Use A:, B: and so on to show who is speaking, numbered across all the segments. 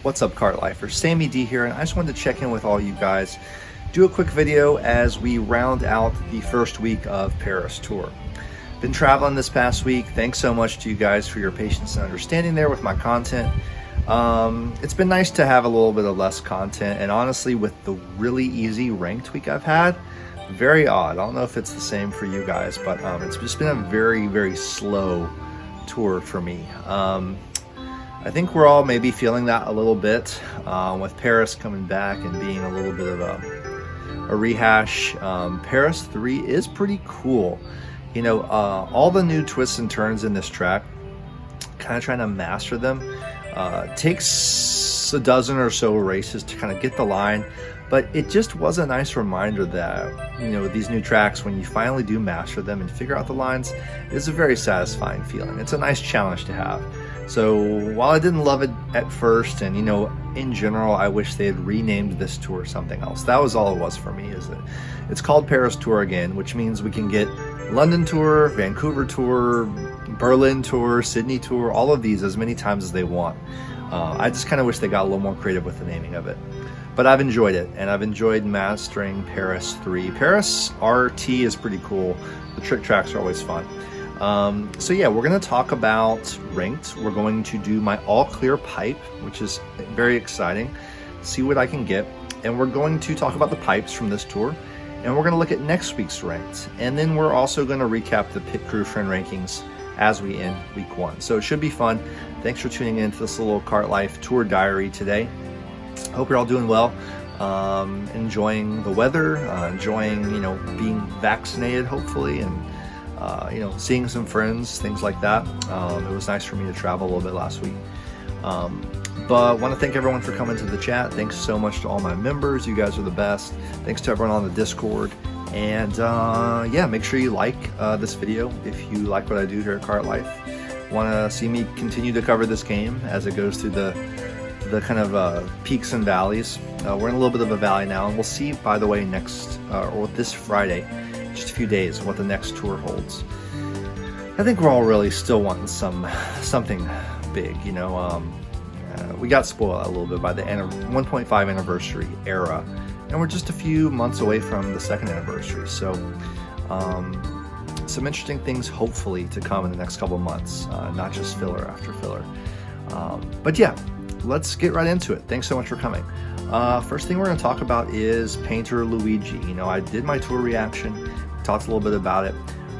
A: What's up, Kart Lifers? Sammy D here, and I just wanted to check in with all you guys, do a quick video as we round out the first week of Paris tour. Been traveling this past week. Thanks so much to you guys for your patience and understanding there with my content. It's been nice to have a little bit of less content, and honestly, with the really easy ranked week I've had, very odd. I don't know if it's the same for you guys, but it's just been a very, very slow tour for me. I think we're all maybe feeling that a little bit with Paris coming back and being a little bit of a rehash. Paris 3 is pretty cool. You know, all the new twists and turns in this track, kind of trying to master them. Takes a dozen or so races to kind of get the line, but it just was a nice reminder that, you know, these new tracks, when you finally do master them and figure out the lines, is a very satisfying feeling. It's a nice challenge to have. So while I didn't love it at first, and, you know, in general, I wish they had renamed this tour something else. That was all it was for me, is that it's called Paris Tour again, which means we can get London Tour, Vancouver Tour, Berlin Tour, Sydney Tour, all of these as many times as they want. I just kind of wish they got a little more creative with the naming of it. But I've enjoyed it, and I've enjoyed mastering Paris 3. Paris RT is pretty cool. The trick tracks are always fun. So yeah, we're going to talk about ranked. We're going to do my all clear pipe, which is very exciting. See what I can get. And we're going to talk about the pipes from this tour. And we're going to look at next week's ranked. And then we're also going to recap the pit crew friend rankings as we end week 1. So it should be fun. Thanks for tuning in to this little Kart Life tour diary today. Hope you're all doing well. Enjoying the weather, enjoying, you know, being vaccinated, hopefully, and you know, seeing some friends, things like that. It was nice for me to travel a little bit last week. But I want to thank everyone for coming to the chat. Thanks so much to all my members. You guys are the best. Thanks to everyone on the Discord. And yeah, make sure you like this video if you like what I do here at Kart Life. Want to see me continue to cover this game as it goes through the kind of peaks and valleys. We're in a little bit of a valley now, and we'll see, by the way, next or this Friday, just a few days, what the next tour holds. I think we're all really still wanting something big, you know. We got spoiled a little bit by the 1.5 anniversary era, and we're just a few months away from the 2nd anniversary. So some interesting things hopefully to come in the next couple of months, not just filler after filler. But yeah, let's get right into it. Thanks so much for coming. First thing we're going to talk about is Painter Luigi. You know, I did my tour reaction, talked a little bit about it.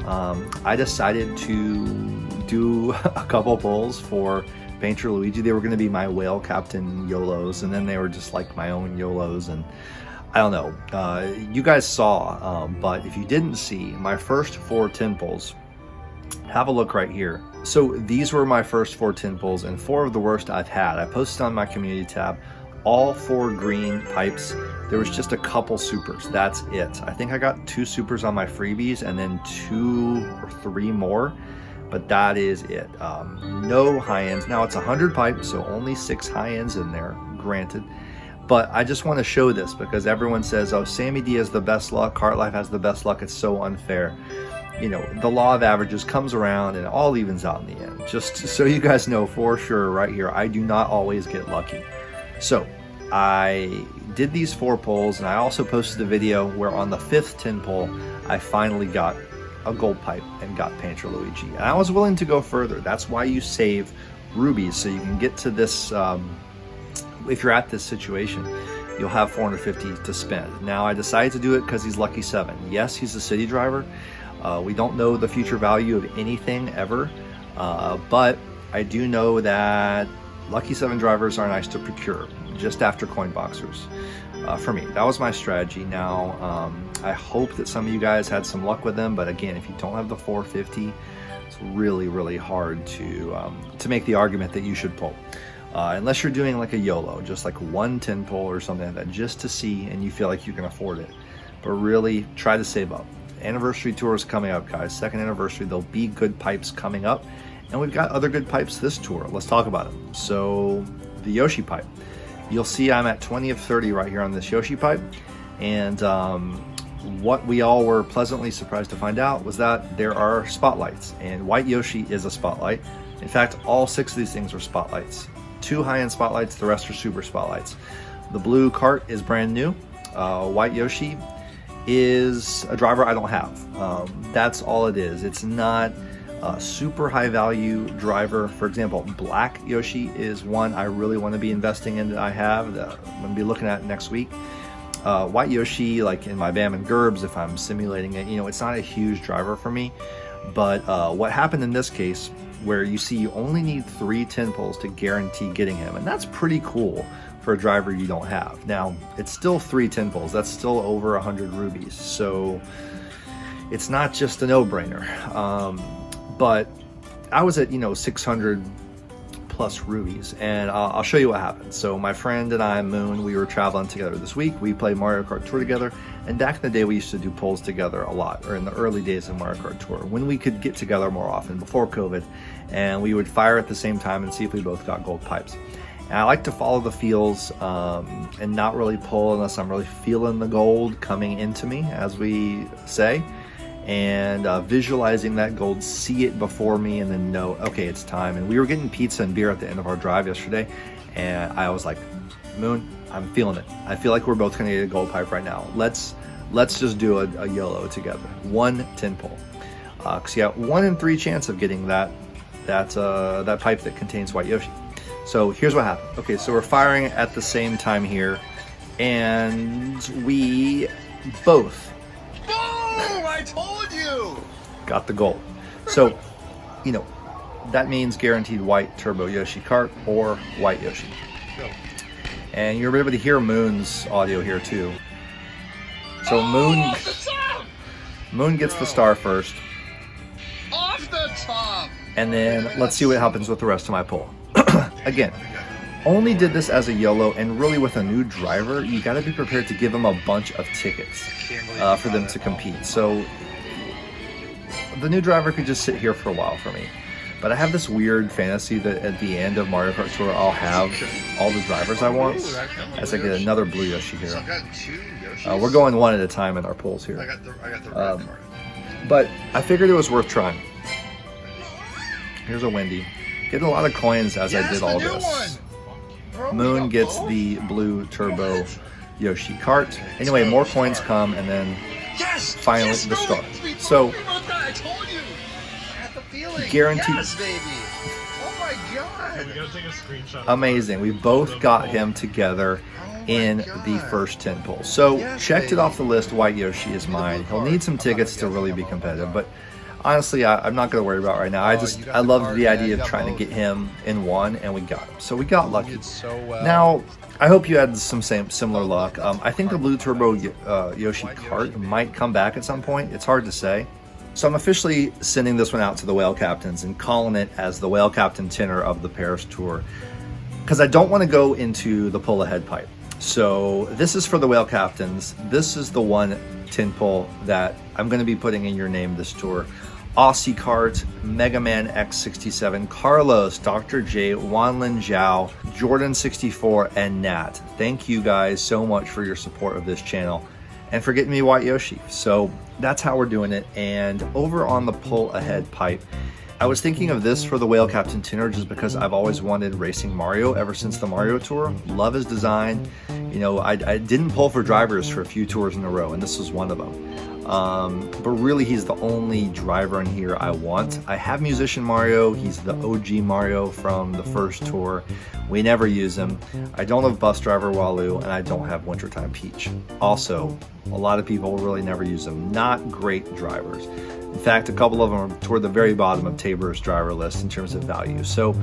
A: I decided to do a couple polls for Painter Luigi. They were going to be my Whale Captain YOLOs, and then they were just like my own YOLOs, and I don't know. You guys saw, but if you didn't see, my first 4 tin pulls, have a look right here. So these were my first 4 tin pulls, and 4 of the worst I've had. I posted on my community tab all 4 green pipes. There was just a couple supers. That's it. I think I got 2 supers on my freebies and then 2 or 3 more, but that is it. No high ends. Now it's 100 pipes, so only 6 high ends in there, granted. But I just want to show this because everyone says, oh, Sammy D has the best luck, Kart Life has the best luck. It's so unfair. You know, the law of averages comes around and it all evens out in the end. Just so you guys know for sure right here, I do not always get lucky. So I did these 4 polls, and I also posted a video where on the 5th tin poll, I finally got a gold pipe and got Painter Luigi. And I was willing to go further. That's why you save rubies, so you can get to this, if you're at this situation, you'll have 450 to spend. Now I decided to do it because he's lucky 7. Yes, he's a city driver. We don't know the future value of anything ever, but I do know that lucky 7 drivers are nice to procure just after coin boxers. For me, that was my strategy. Now I hope that some of you guys had some luck with them, but again, if you don't have the 450, it's really hard to make the argument that you should pull, unless you're doing like a YOLO, just like 1 tin pull or something like that, just to see and you feel like you can afford it. But really try to save up. Anniversary tour is coming up, guys. 2nd anniversary, there'll be good pipes coming up, and we've got other good pipes this tour. Let's talk about them. So the Yoshi pipe, you'll see I'm at 20 of 30 right here on this Yoshi pipe, and what we all were pleasantly surprised to find out was that there are spotlights, and White Yoshi is a spotlight. In fact, all 6 of these things are spotlights. 2 high-end spotlights, the rest are super spotlights. The blue Kart is brand new. White Yoshi is a driver I don't have. That's all it is. It's not a super high value driver. For example, black Yoshi is one I really want to be investing in that I have, that I'm going to be looking at next week. White Yoshi, like in my BAM and Gerbs, if I'm simulating it, you know, it's not a huge driver for me. But what happened in this case, where you see you only need 3 10 pulls to guarantee getting him, and that's pretty cool for a driver you don't have. Now, it's still 3 10 pulls. That's still over 100 rubies. So it's not just a no-brainer. But I was at, 600 plus rubies, and I'll show you what happened. So my friend and I, Moon, we were traveling together this week. We played Mario Kart Tour together, and back in the day we used to do pulls together a lot, or in the early days of Mario Kart Tour, when we could get together more often before COVID, and we would fire at the same time and see if we both got gold pipes. And I like to follow the feels and not really pull unless I'm really feeling the gold coming into me, as we say. And visualizing that gold, see it before me, and then know, okay, it's time. And we were getting pizza and beer at the end of our drive yesterday, and I was like, Moon, I'm feeling it. I feel like we're both gonna get a gold pipe right now. Let's just do a YOLO together. 1 10 pull. Because you got 1 in 3 chance of getting that pipe that contains White Yoshi. So here's what happened. Okay, so we're firing at the same time here, and we both
B: I told you!
A: got the gold. So, that means guaranteed white Turbo Yoshi Kart or White Yoshi. And you're able to hear Moon's audio here too. So Moon gets the star first.
B: Off the top!
A: And then let's see what happens with the rest of my pull. Again, only did this as a YOLO, and really with a new driver, you got to be prepared to give them a bunch of tickets for them to compete. So the new driver could just sit here for a while for me. But I have this weird fantasy that at the end of Mario Kart Tour, I'll have all the drivers I want, as I get another blue Yoshi here. We're going one at a time in our pulls here.
B: I got the red card.
A: But I figured it was worth trying. Here's a Wendy. Getting a lot of coins as I did all this. Moon gets the blue Turbo Yoshi Kart. Anyway, more coins come, and then finally the star. So, guaranteed.
B: Yes, baby. Oh my god.
C: We gotta take a screenshot.
A: Amazing. We both got him together in the first 10 pulls. So, checked it off the list. White Yoshi is mine. He'll need some tickets to really be competitive, but honestly, I'm not going to worry about it right now. I love the idea of trying to get him in one, and we got him. So we got lucky. Now, I hope you had some similar luck. I think the blue Turbo Yoshi Kart might come back at some point. It's hard to say. So I'm officially sending this one out to the Whale Captains and calling it as the Whale Captain Tenor of the Paris Tour, because I don't want to go into the pull ahead pipe. So this is for the Whale Captains. This is the 1 10 pull that I'm going to be putting in your name this tour. Aussie Kart, Mega Man X67, Carlos, Dr. J, Wanlin Zhao, Jordan64, and Nat. Thank you guys so much for your support of this channel and for getting me White Yoshi. So that's how we're doing it. And over on the pull ahead pipe, I was thinking of this for the Whale Captain Tenor just because I've always wanted racing Mario ever since the Mario Tour. Love his design. I didn't pull for drivers for a few tours in a row, and this was one of them. But really, he's the only driver in here I want. I have Musician Mario. He's the OG Mario from the first tour. We never use him. I don't have Bus Driver Walu, and I don't have Wintertime Peach. Also, a lot of people really never use them. Not great drivers. In fact, a couple of them are toward the very bottom of Tabor's driver list in terms of value. So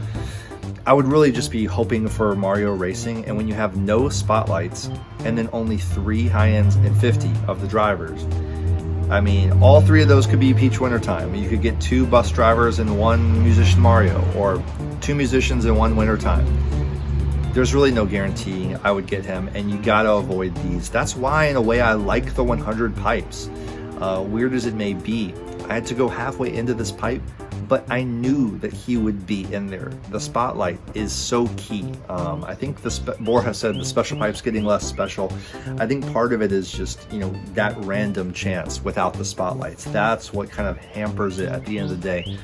A: I would really just be hoping for Mario Racing, and when you have no spotlights and then only 3 high-ends and 50 of the drivers, I mean, all 3 of those could be Peach Wintertime. You could get 2 bus drivers and 1 Musician Mario, or 2 musicians and 1 Wintertime. There's really no guaranteeing I would get him, and you gotta avoid these. That's why, in a way, I like the 100 pipes. Weird as it may be, I had to go halfway into this pipe, but I knew that he would be in there. The spotlight is so key. I think Borja said the special pipe's getting less special. I think part of it is just, that random chance without the spotlights. That's what kind of hampers it at the end of the day.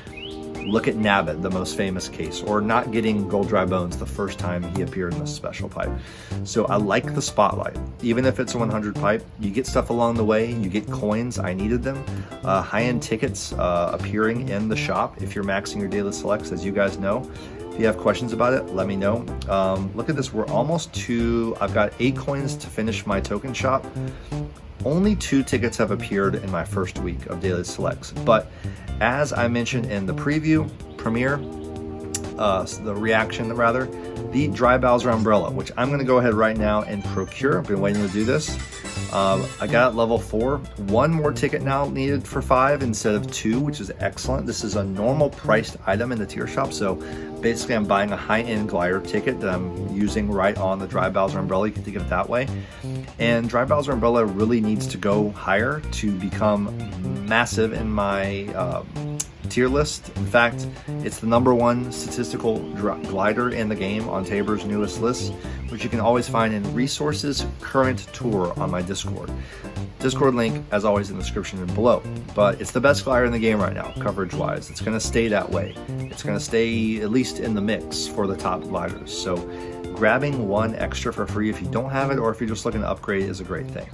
A: Look at Nabbit, the most famous case, or not getting Gold Dry Bones the first time he appeared in the special pipe. So I like the spotlight. Even if it's a 100 pipe, you get stuff along the way, you get coins, I needed them, high-end tickets appearing in the shop if you're maxing your daily selects, as you guys know. If you have questions about it, let me know. Look at this, we're almost to, I've got 8 coins to finish my token shop. Only 2 tickets have appeared in my first week of daily selects, but as I mentioned in the premiere, the reaction rather, the Dry Bowser umbrella, which I'm going to go ahead right now and procure. I've been waiting to do this. I got it level 4. 1 more ticket now needed for 5 instead of 2, which is excellent. This is a normal priced item in the tier shop, so basically I'm buying a high-end glider ticket that I'm using right on the Dry Bowser umbrella. You can think of it that way. And Dry Bowser umbrella really needs to go higher to become massive in my tier list. In fact, it's the #1 statistical glider in the game on Tabor's newest list, which you can always find in resources current tour on my Discord. Discord link, as always, in the description below. But it's the best glider in the game right now, coverage-wise. It's going to stay that way. It's going to stay at least in the mix for the top gliders. So grabbing 1 extra for free if you don't have it, or if you're just looking to upgrade, is a great thing.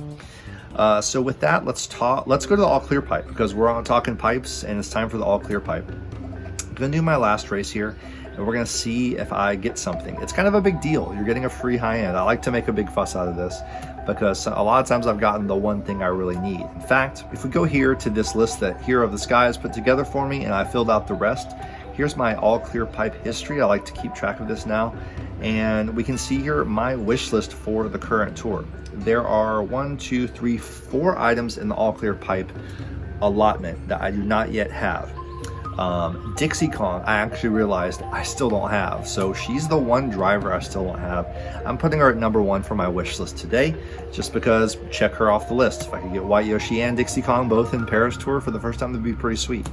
A: So with that, let's go to the all clear pipe, because we're on talking pipes and it's time for the all clear pipe. I'm gonna do my last race here and we're gonna see if I get something. It's kind of a big deal. You're getting a free high end. I like to make a big fuss out of this because a lot of times I've gotten the one thing I really need. In fact, if we go here to this list that Hero of the Sky has put together for me and I filled out the rest, here's my all clear pipe history. I like to keep track of this now. And we can see here my wish list for the current tour. There are 1, 2, 3, 4 items in the all clear pipe allotment that I do not yet have. Dixie Kong, I actually realized I still don't have. So she's the one driver I still don't have. I'm putting her at #1 for my wish list today, just because check her off the list. If I could get White Yoshi and Dixie Kong both in Paris tour for the first time, that'd be pretty sweet.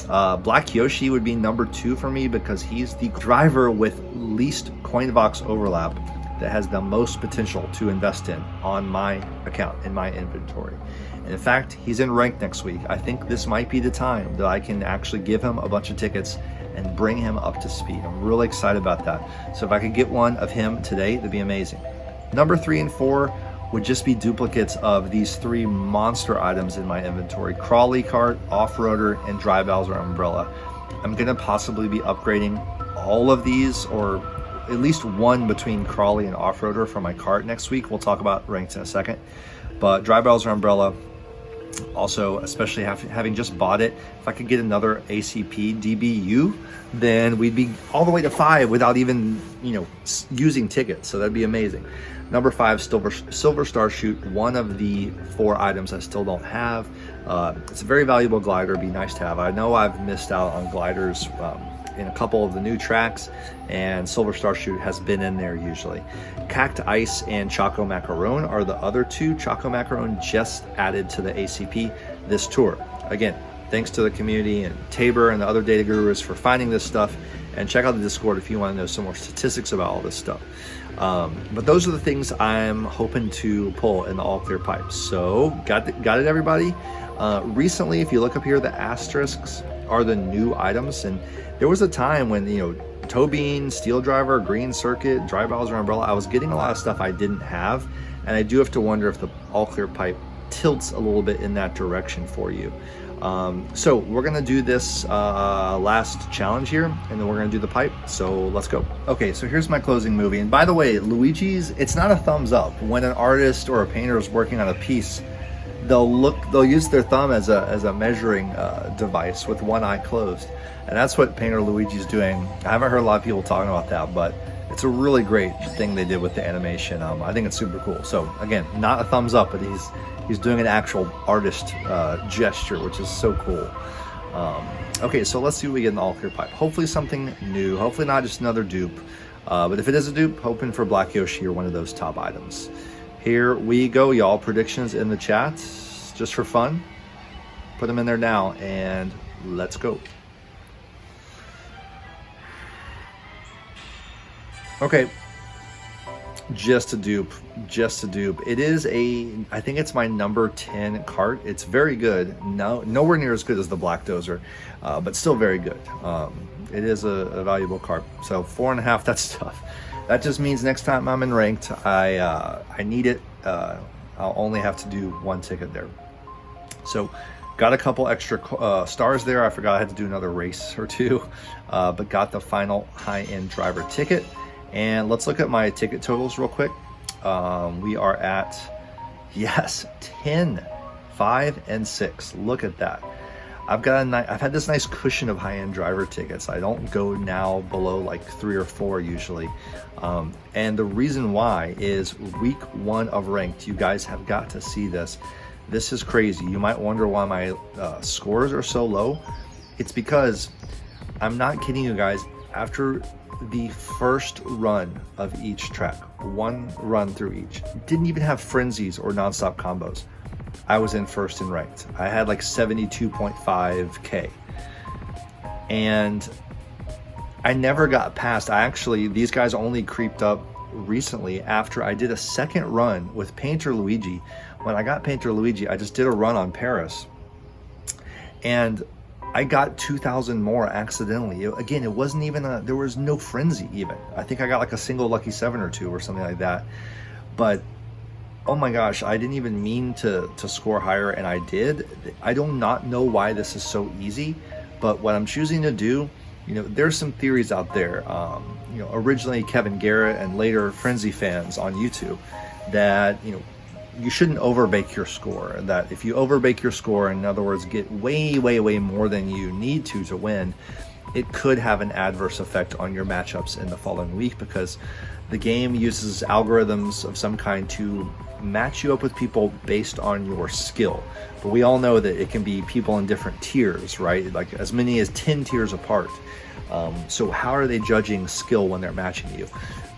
A: Black Yoshi would be #2 for me because he's the driver with least coin box overlap that has the most potential to invest in on my account, in my inventory. And in fact, he's in rank next week. I think this might be the time that I can actually give him a bunch of tickets and bring him up to speed. I'm really excited about that. So if I could get one of him today, that'd be amazing. Number 3 and 4 would just be duplicates of these 3 monster items in my inventory: Crawley Kart, Off-Roader, and Dry Bowser Umbrella. I'm gonna possibly be upgrading all of these, or at least one between Crawley and Off-Roader for my cart next week. We'll talk about ranks in a second. But Dry Bowser Umbrella, also, especially having just bought it, if I could get another ACP DBU, then we'd be all the way to 5 without even, using tickets. So that'd be amazing. Number 5, Silver Star Shoot, one of the 4 items I still don't have. It's a very valuable glider. It'd be nice to have. I know I've missed out on gliders in a couple of the new tracks, and Silver Star Shoot has been in there usually. Cacti Ice and Choco Macaron are the other 2. Choco Macaron just added to the ACP this tour. Again, thanks to the community and Tabor and the other data gurus for finding this stuff. And check out the Discord if you want to know some more statistics about all this stuff. But those are the things I'm hoping to pull in the all clear pipes. So got it, everybody. Recently, if you look up here, the asterisks are the new items, and there was a time when Toe Bean, Steel Driver, Green Circuit, Dry Bowser Umbrella, I was getting a lot of stuff I didn't have, and I do have to wonder if the all clear pipe tilts a little bit in that direction for you. So we're gonna do this last challenge here, and then we're gonna do the pipe. So let's go. Okay, so here's my closing movie. And by the way, Luigi's, it's not a thumbs up. When an artist or a painter is working on a piece, they'll use their thumb as a measuring device with one eye closed, and that's what painter Luigi's doing. I haven't heard a lot of people talking about that, but it's a really great thing they did with the animation. I think it's super cool. So again, not a thumbs up, but he's doing an actual artist gesture, which is so cool. Okay, so let's see what we get in the all clear pipe. Hopefully something new, hopefully not just another dupe, but if it is a dupe, hoping for Black Yoshi or one of those top items. Here we go, y'all. Predictions in the chat, just for fun. Put them in there now, and let's go. Okay, Just a dupe, just a dupe. It is I think it's my number 10 cart. It's very good. Nowhere near as good as the Black Dozer, but still very good. It is a valuable cart. So 4.5, that's tough. That just means next time I'm in ranked, I need it. I'll only have to do one ticket there. So got a couple extra stars there. I forgot I had to do another race or two, but got the final high-end driver ticket. And let's look at my ticket totals real quick. We are at, yes, 10, 5, and 6. Look at that. I've had this nice cushion of high-end driver tickets. I don't go now below like 3 or 4 usually. And the reason why is week 1 of ranked. You guys have got to see this. This is crazy. You might wonder why my scores are so low. It's because, I'm not kidding you guys, after the first run of each track, one run through each, didn't even have frenzies or nonstop combos, I was in first in ranked. I had like 72.5k, and I never got past. These guys only creeped up recently after I did a second run with Painter Luigi. When I got Painter Luigi, I just did a run on Paris, and I got 2,000 more accidentally. Again, it wasn't even there was no frenzy even. I think I got like a single lucky 7 or 2 or something like that. But oh my gosh, I didn't even mean to score higher, and I did. I do not know why this is so easy, but what I'm choosing to do, there's some theories out there. Originally Kevin Garrett and later Frenzy fans on YouTube that, you shouldn't overbake your score. That if you overbake your score, in other words, get way, way, way more than you need to win, it could have an adverse effect on your matchups in the following week, because the game uses algorithms of some kind to match you up with people based on your skill. But we all know that it can be people in different tiers, right? Like as many as 10 tiers apart. So how are they judging skill when they're matching you?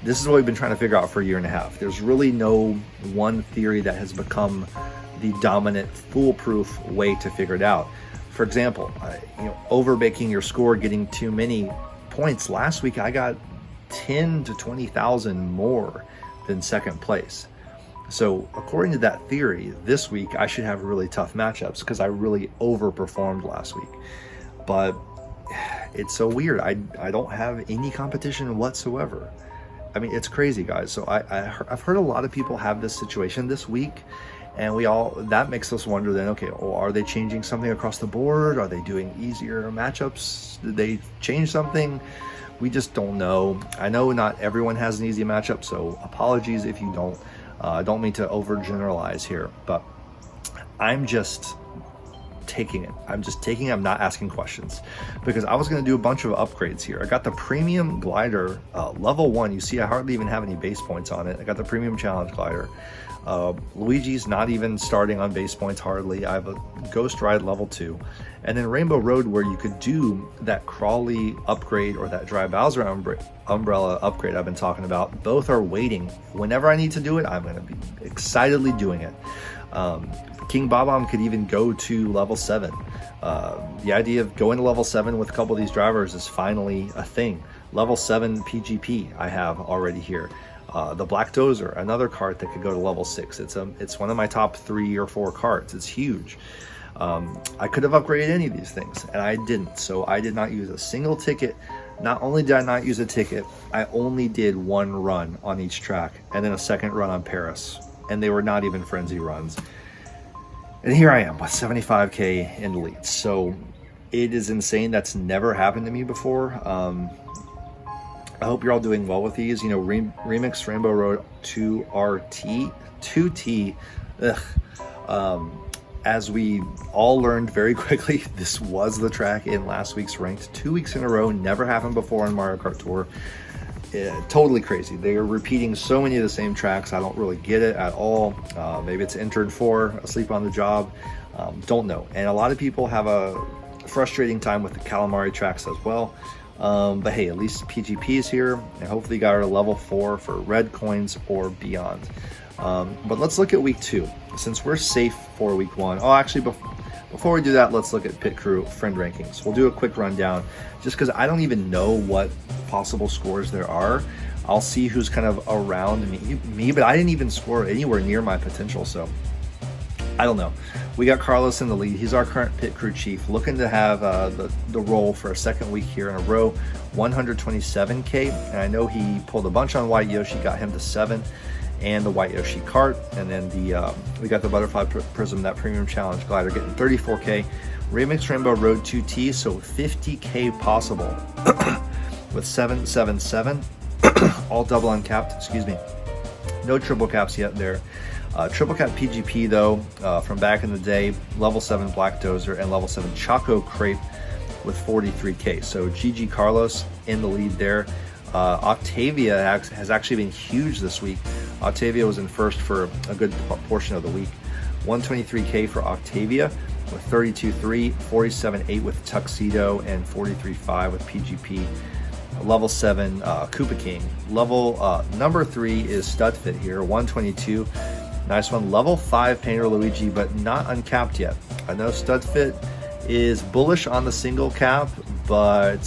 A: This is what we've been trying to figure out for a year and a half. There's really no one theory that has become the dominant, foolproof way to figure it out. For example, overbaking your score, getting too many points. Last week, I got 10 to 20,000 more than second place. So according to that theory, this week I should have really tough matchups because I really overperformed last week. But it's so weird. I don't have any competition whatsoever. I mean, it's crazy, guys. So I've heard a lot of people have this situation this week, and that makes us wonder then, okay, well, are they changing something across the board? Are they doing easier matchups? Did they change something? We just don't know. I know not everyone has an easy matchup, so apologies if you don't. I don't mean to overgeneralize here, but I'm just taking it. I'm not asking questions, because I was going to do a bunch of upgrades here. I got the premium glider, level 1. You see, I hardly even have any base points on it. I got the premium challenge glider. Luigi's not even starting on base points hardly. I have a Ghost Ride level 2, and then Rainbow Road, where you could do that Crawley upgrade or that Dry Bowser umbrella upgrade I've been talking about. Both are waiting. Whenever I need to do it, I'm going to be excitedly doing it. King Bob-omb could even go to level 7. The idea of going to level 7 with a couple of these drivers is finally a thing. Level 7 PGP I have already here. The Black Dozer, another cart that could go to level 6. It's one of my top 3 or 4 carts. It's huge. I could have upgraded any of these things, and I didn't. So I did not use a single ticket. Not only did I not use a ticket, I only did one run on each track, and then a second run on Paris. And they were not even frenzy runs. And here I am with 75k in the lead. So it is insane. That's never happened to me before. I hope you're all doing well with these. Remix Rainbow Road 2RT, 2T. As we all learned very quickly, this was the track in last week's ranked. 2 weeks in a row, never happened before on Mario Kart Tour. Totally crazy. They are repeating so many of the same tracks. I don't really get it at all. Maybe it's entered for asleep on the job. Don't know. And a lot of people have a frustrating time with the Calamari tracks as well. But hey, at least PGP is here, and hopefully got our level 4 for red coins or beyond. But let's look at week 2, since we're safe for week 1. Oh, actually, before we do that, let's look at pit crew friend rankings. We'll do a quick rundown, just because I don't even know what possible scores there are. I'll see who's kind of around me, but I didn't even score anywhere near my potential, so I don't know. We got Carlos in the lead. He's our current pit crew chief, looking to have the role for a second week here in a row, 127K. And I know he pulled a bunch on White Yoshi, got him to 7, and the White Yoshi Kart. And then we got the Butterfly Prism, that Premium Challenge glider, getting 34K. Remix Rainbow Road 2T, so 50K possible with 777, all double uncapped, excuse me. No triple caps yet there. Triple cap PGP though, from back in the day, level 7 Black Dozer and level 7 Choco Crepe with 43K. So GG Carlos in the lead there. Octavia has actually been huge this week. Octavia was in first for a good portion of the week. 123K for Octavia with 32.3, 47.8 with Tuxedo, and 43.5 with PGP. Level 7 Koopa King. Level number 3 is Studfit here, 122. Nice one. Level 5 Painter Luigi, but not uncapped yet. I know Studfit is bullish on the single cap, but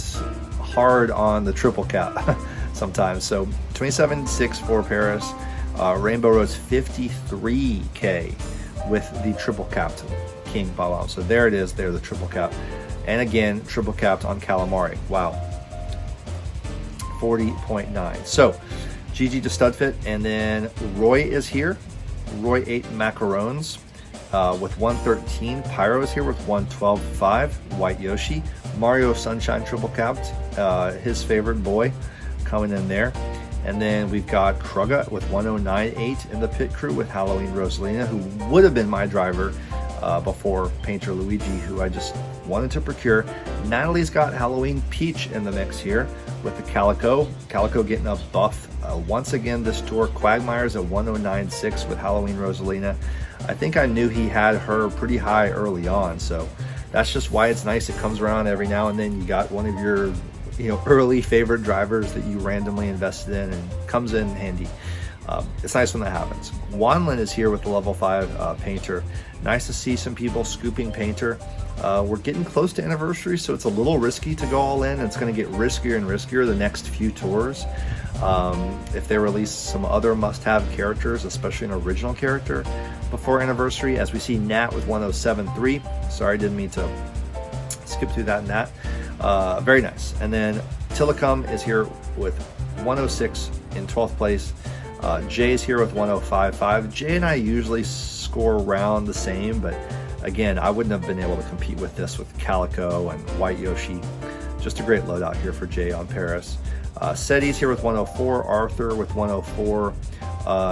A: hard on the triple cap sometimes. So 27.6 for Paris. Rainbow Road's 53K with the triple capped King Bob. So there it is, there the triple cap. And again, triple capped on Calamari. Wow. 40.9. So GG to Studfit. And then Roy is here. Roy 8 Macarons with 113. Pyro is here with 112.5. White Yoshi. Mario Sunshine triple capped. His favorite boy coming in there. And then we've got Krugga with 109.8 in the pit crew with Halloween Rosalina, who would have been my driver before Painter Luigi, who I just wanted to procure. Natalie's got Halloween Peach in the mix here with the Calico. Calico getting a buff once again this tour. Quagmire's at 109.6 with Halloween Rosalina. I think I knew he had her pretty high early on, so that's just why it's nice. It comes around every now and then. You got one of your early favorite drivers that you randomly invested in and comes in handy. It's nice when that happens. Wanlin is here with the level 5 Painter. Nice to see some people scooping Painter. We're getting close to anniversary, so it's a little risky to go all in. It's going to get riskier and riskier the next few tours. If they release some other must-have characters, especially an original character, before anniversary, as we see Nat with 107.3. Sorry, didn't mean to skip through that and that. Very nice. And then Tillicum is here with 106 in 12th place. Jay is here with 105.5. Jay and I usually score around the same, but again, I wouldn't have been able to compete with this with Calico and White Yoshi. Just a great loadout here for Jay on Paris. Seti's here with 104. Arthur with 104.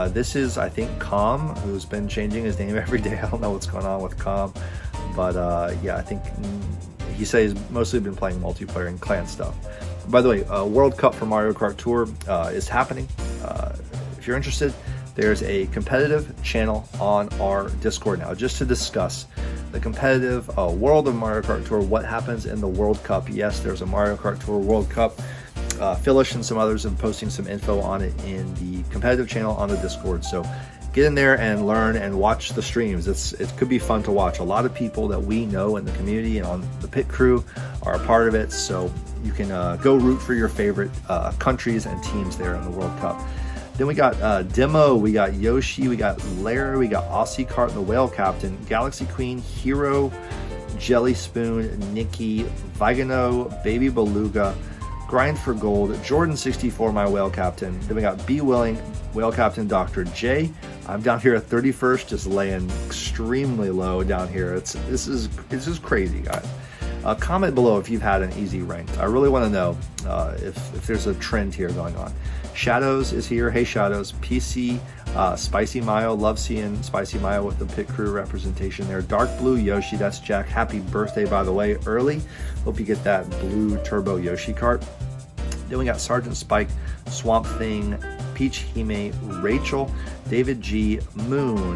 A: This is, I think, Calm, who's been changing his name every day. I don't know what's going on with Calm, but yeah, I think he says he's mostly been playing multiplayer and clan stuff. By the way, World Cup for Mario Kart Tour is happening. If you're interested, there's a competitive channel on our Discord now just to discuss the competitive world of Mario Kart Tour, what happens in the World Cup. Yes, there's a Mario Kart Tour World Cup. Phyllis and some others have posting some info on it in the competitive channel on the Discord. So get in there and learn and watch the streams. It could be fun to watch. A lot of people that we know in the community and on the pit crew are a part of it. So you can go root for your favorite countries and teams there in the World Cup. Then we got Demo, we got Yoshi, we got Larry, we got Aussie Kart, the Whale Captain, Galaxy Queen, Hero, Jelly Spoon, Nikki, Vigano, Baby Beluga, Grind for Gold, Jordan 64, my Whale Captain. Then we got Be Willing, Whale Captain, Dr. J. I'm down here at 31st, just laying extremely low down here. This is crazy, guys. Comment below if you've had an easy ranked. I really want to know if there's a trend here going on. Shadows is here. Hey Shadows. PC, Spicy Mayo. Love seeing Spicy Mayo with the pit crew representation there. Dark Blue Yoshi. That's Jack. Happy birthday, by the way, early. Hope you get that blue turbo Yoshi kart. Then we got Sergeant Spike, Swamp Thing, Peach Hime, Rachel, David G, Moon,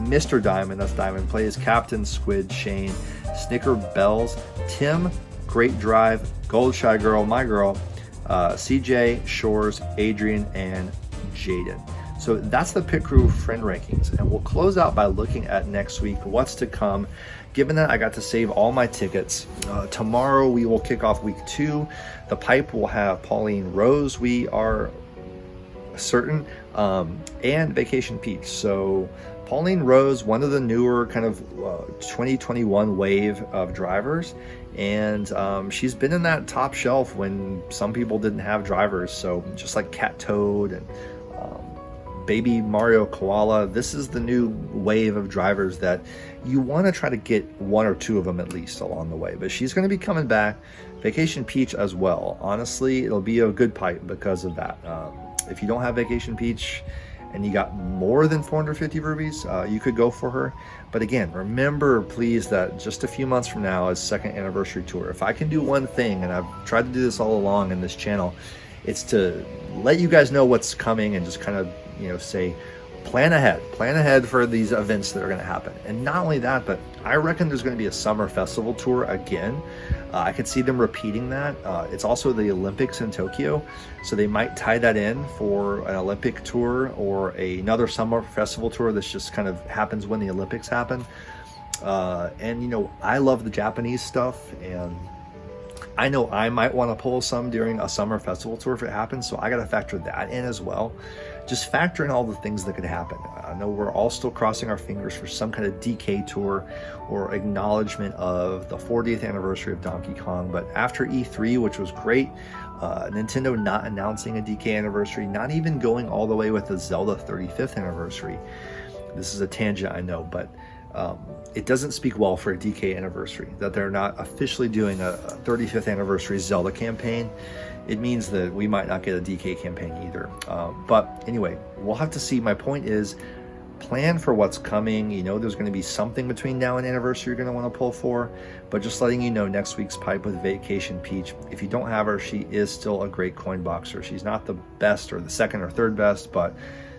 A: Mr. Diamond, that's Diamond Plays, Captain Squid, Shane, Snicker Bells, Tim, Great Drive, Gold Shy Girl, My Girl, CJ, Shores, Adrian, and Jaden. So that's the Pit Crew friend rankings, and we'll close out by looking at next week, what's to come. Given that I got to save all my tickets, tomorrow we will kick off week 2. The pipe will have Pauline Rose, we are certain, and Vacation Peach. So Pauline Rose, one of the newer kind of 2021 wave of drivers, and she's been in that top shelf when some people didn't have drivers. So just like Cat Toad and Baby Mario Koala, this is the new wave of drivers that you want to try to get 1 or 2 of them at least along the way. But she's going to be coming back. Vacation Peach as well. Honestly, it'll be a good pipe because of that. If you don't have Vacation Peach and you got more than 450 rubies, you could go for her. But again, remember please that just a few months from now is 2nd anniversary tour. If I can do one thing, and I've tried to do this all along in this channel, it's to let you guys know what's coming and just kind of, say, plan ahead for these events that are going to happen. And not only that, but I reckon there's going to be a summer festival tour again. I could see them repeating that. It's also the Olympics in Tokyo, so they might tie that in for an Olympic tour or another summer festival tour that's just kind of happens when the Olympics happen. And I love the Japanese stuff, and I know I might want to pull some during a summer festival tour if it happens, so I got to factor that in as well. Just factor in all the things that could happen. I know we're all still crossing our fingers for some kind of DK tour or acknowledgement of the 40th anniversary of Donkey Kong, but after E3, which was great, Nintendo not announcing a DK anniversary, not even going all the way with the Zelda 35th anniversary. This is a tangent, I know, but it doesn't speak well for a DK anniversary that they're not officially doing a 35th anniversary Zelda campaign. It means that we might not get a DK campaign either. But anyway, we'll have to see. My point is, plan for what's coming. There's going to be something between now and anniversary you're going to want to pull for. But just letting you know, next week's pipe with Vacation Peach, if you don't have her, she is still a great coin boxer. She's not the best or the 2nd or 3rd best, but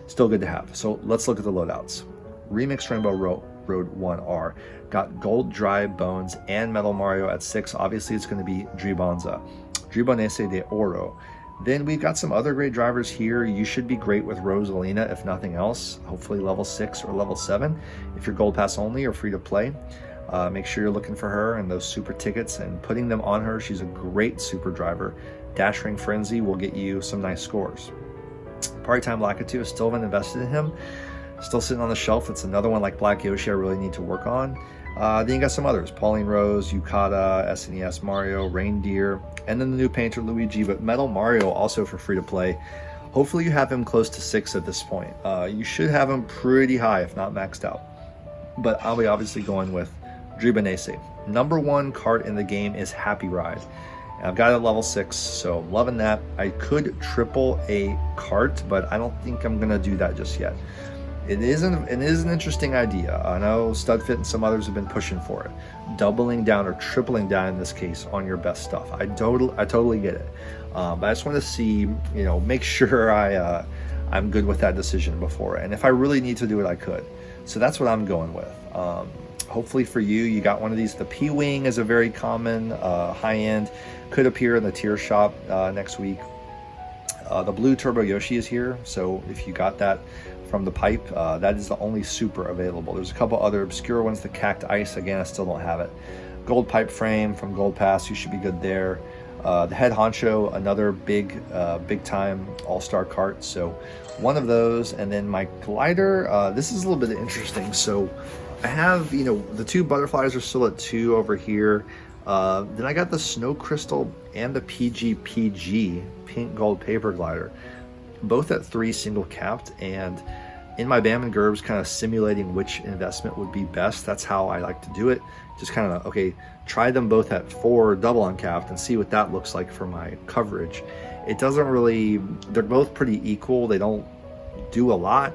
A: still good to have. So let's look at the loadouts. Remixed Rainbow Road 1R got Gold Dry Bones and Metal Mario at 6. Obviously, it's going to be Dribonza. Dribonese de Oro. Then we've got some other great drivers here. You should be great with Rosalina, if nothing else. Hopefully level 6 or level 7. If you're Gold Pass only or free to play, make sure you're looking for her and those super tickets and putting them on her. She's a great super driver. Dash Ring Frenzy will get you some nice scores. Party Time Lakitu, I still haven't invested in him. Still sitting on the shelf. It's another one like Black Yoshi I really need to work on. Then you got some others: Pauline Rose, Yukata, SNES Mario, Reindeer, and then the new painter Luigi. But Metal Mario also for free to play. Hopefully you have him close to 6 at this point. You should have him pretty high, if not maxed out. But I'll be obviously going with Dribonese. Number 1 cart in the game is Happy Ride. I've got it at level 6, so I'm loving that. I could triple a cart, but I don't think I'm gonna do that just yet. It is an interesting idea. I know StudFit and some others have been pushing for it. Doubling down or tripling down in this case on your best stuff. I totally get it. But I just want to see, make sure I'm good with that decision before. And if I really need to do it, I could. So that's what I'm going with. Hopefully for you got one of these. The P-Wing is a very common high-end. Could appear in the tier shop next week. The blue Turbo Yoshi is here. So if you got that from the pipe, that is the only super available. There's a couple other obscure ones. The Cact Ice, again, I still don't have it. Gold pipe frame from Gold Pass, you should be good there. The Head Honcho, another big time all-star cart, so one of those. And then my glider, this is a little bit interesting. So I have, the 2 butterflies are still at 2 over here. Then I got the Snow Crystal and the PGPG pink gold paper glider, both at 3 single capped. And in my Bam and Gerbs, kind of simulating which investment would be best. That's how I like to do it. Just kind of, okay, try them both at 4 double uncapped and see what that looks like for my coverage. It doesn't really, they're both pretty equal. They don't do a lot.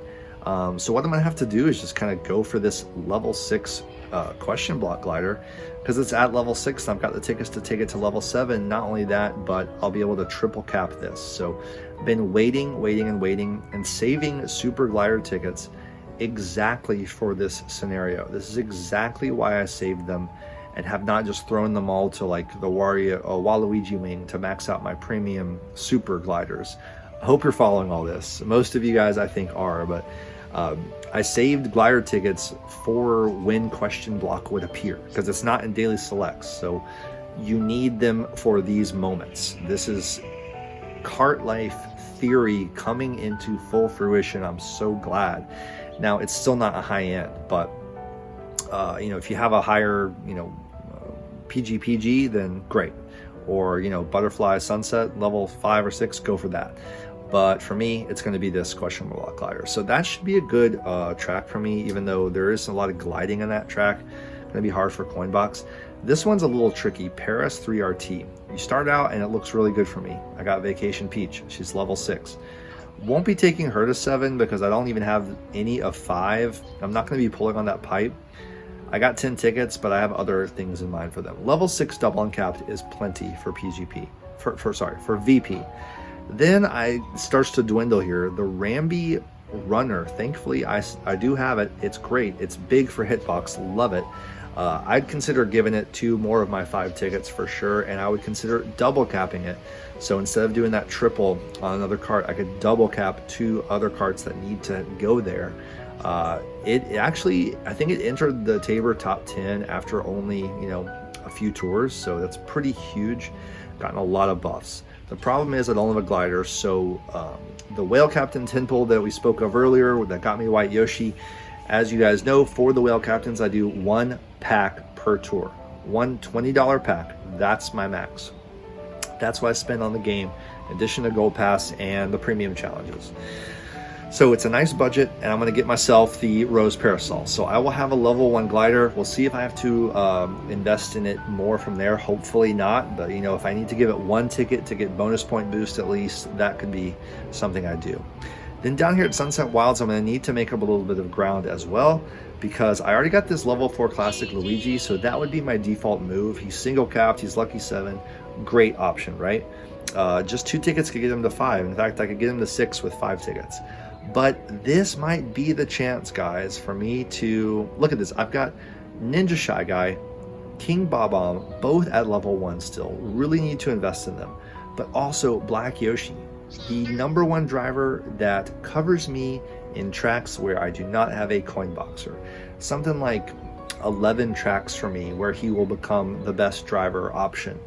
A: So what I'm gonna have to do is just kind of go for this level 6 question block glider, because it's at level 6 and I've got the tickets to take it to level 7. Not only that, but I'll be able to triple cap this. So been waiting and saving super glider tickets exactly for this scenario. This is exactly why I saved them and have not just thrown them all to like the Waluigi wing to max out my premium super gliders. I hope you're following all this. Most of you guys, I think, are, but I saved glider tickets for when question block would appear, because it's not in daily selects, so you need them for these moments. This is Kart life theory coming into full fruition. I'm so glad. Now, it's still not a high end, but if you have a higher, PG, then great. Or, Butterfly Sunset, level 5 or 6, go for that. But for me, it's going to be this question block glider. So that should be a good track for me, even though there is a lot of gliding in that track. Going to be hard for Coinbox. This one's a little tricky. Paris 3RT. You start out and it looks really good for me. I got Vacation Peach. She's level 6. Won't be taking her to 7 because I don't even have any of 5. I'm not going to be pulling on that pipe. I got 10 tickets, but I have other things in mind for them. Level 6 double uncapped is plenty for PGP. For VP. Then I starts to dwindle here. The Ramby Runner, thankfully I do have it. It's great. It's big for hitbox. Love it. I'd consider giving it 2 more of my 5 tickets for sure, and I would consider double capping it. So instead of doing that triple on another cart, I could double cap 2 other carts that need to go there. It actually, I think it entered the Tabor top 10 after only, a few tours, so that's pretty huge. Gotten a lot of buffs. The problem is I don't have a glider, so the Whale Captain 10 pull that we spoke of earlier that got me White Yoshi, as you guys know, for the Whale Captains, I do 1 pack per tour. One $20 pack, that's my max. That's what I spend on the game, in addition to Gold Pass and the premium challenges. So it's a nice budget, and I'm going to get myself the Rose Parasol. So I will have a level 1 glider. We'll see if I have to invest in it more from there. Hopefully not, but if I need to give it 1 ticket to get bonus point boost at least, that could be something I do. Then down here at Sunset Wilds, I'm going to need to make up a little bit of ground as well, because I already got this level 4 classic Luigi, so that would be my default move. He's single capped, he's lucky 7, great option, right? Just 2 tickets could get him to 5. In fact, I could get him to 6 with 5 tickets. But this might be the chance, guys, for me to look at this. I've got Ninja Shy Guy, King Bob-omb, both at level 1 still. Really need to invest in them. But also Black Yoshi, the number 1 driver that covers me in tracks where I do not have a coin boxer. Something like 11 tracks for me where he will become the best driver option.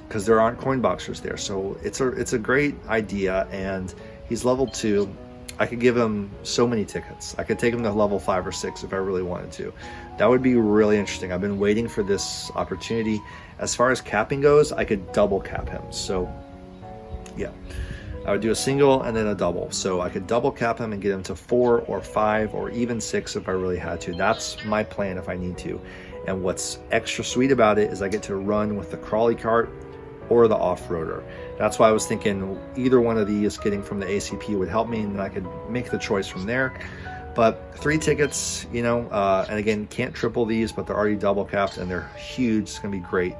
A: Because there aren't coin boxers there. So it's a great idea, and he's level 2. I could give him so many tickets. I could take him to level 5 or 6 if I really wanted to. That would be really interesting. I've been waiting for this opportunity. As far as capping goes, I could double cap him. So yeah, I would do a single and then a double. So I could double cap him and get him to 4 or 5 or even 6 if I really had to. That's my plan if I need to. And what's extra sweet about it is I get to run with the crawly cart or the off-roader. That's why I was thinking either one of these getting from the ACP would help me, and then I could make the choice from there. But 3 tickets, and again, can't triple these, but they're already double capped and they're huge. It's gonna be great.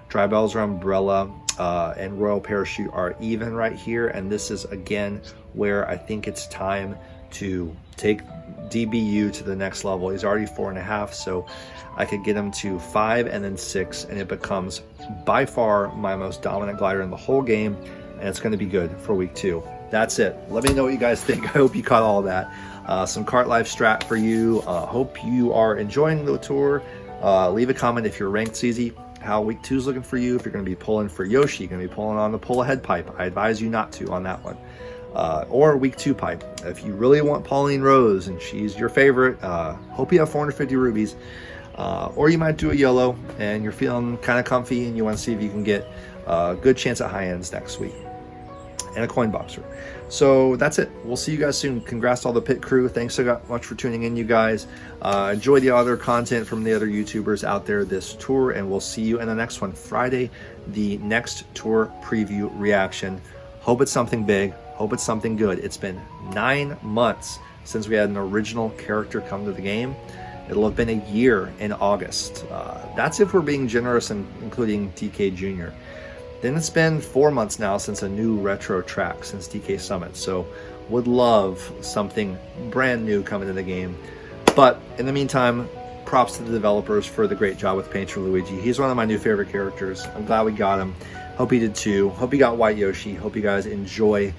A: Dry Bowser Umbrella and Royal Parachute are even right here, and this is again where I think it's time to take DBU to the next level. He's already 4.5, so I could get him to 5 and then 6, and it becomes by far my most dominant glider in the whole game, and it's going to be good for week 2. That's it. Let me know what you guys think. I hope you caught all of that. Some Kart Life strat for you. Hope you are enjoying the tour. Leave a comment if you're ranked CZ, how week 2 is looking for you. If you're going to be pulling for Yoshi, you're going to be pulling on the pull ahead pipe. I advise you not to on that one. Or week 2 pipe. If you really want Pauline Rose and she's your favorite, hope you have 450 rubies. Or you might do a YOLO and you're feeling kind of comfy and you want to see if you can get a good chance at high ends next week. And a coin boxer. So that's it. We'll see you guys soon. Congrats to all the pit crew. Thanks so much for tuning in, you guys. Enjoy the other content from the other YouTubers out there this tour, and we'll see you in the next one. Friday, the next tour preview reaction. Hope it's something big. Hope it's something good. It's been 9 months since we had an original character come to the game. It'll have been a year in August. That's if we're being generous and including DK Jr. Then it's been 4 months now since a new retro track, since DK Summit. So would love something brand new coming to the game. But in the meantime, props to the developers for the great job with Painter Luigi. He's one of my new favorite characters. I'm glad we got him. Hope you did too. Hope you got White Yoshi. Hope you guys enjoy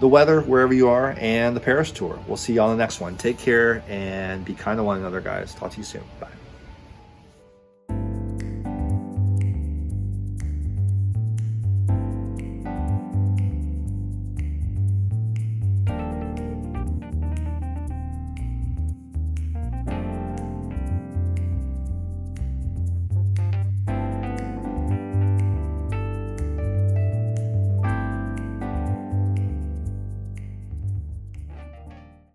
A: the weather wherever you are and the Paris tour. We'll see you on the next one. Take care and be kind to one another, guys. Talk to you soon. Bye.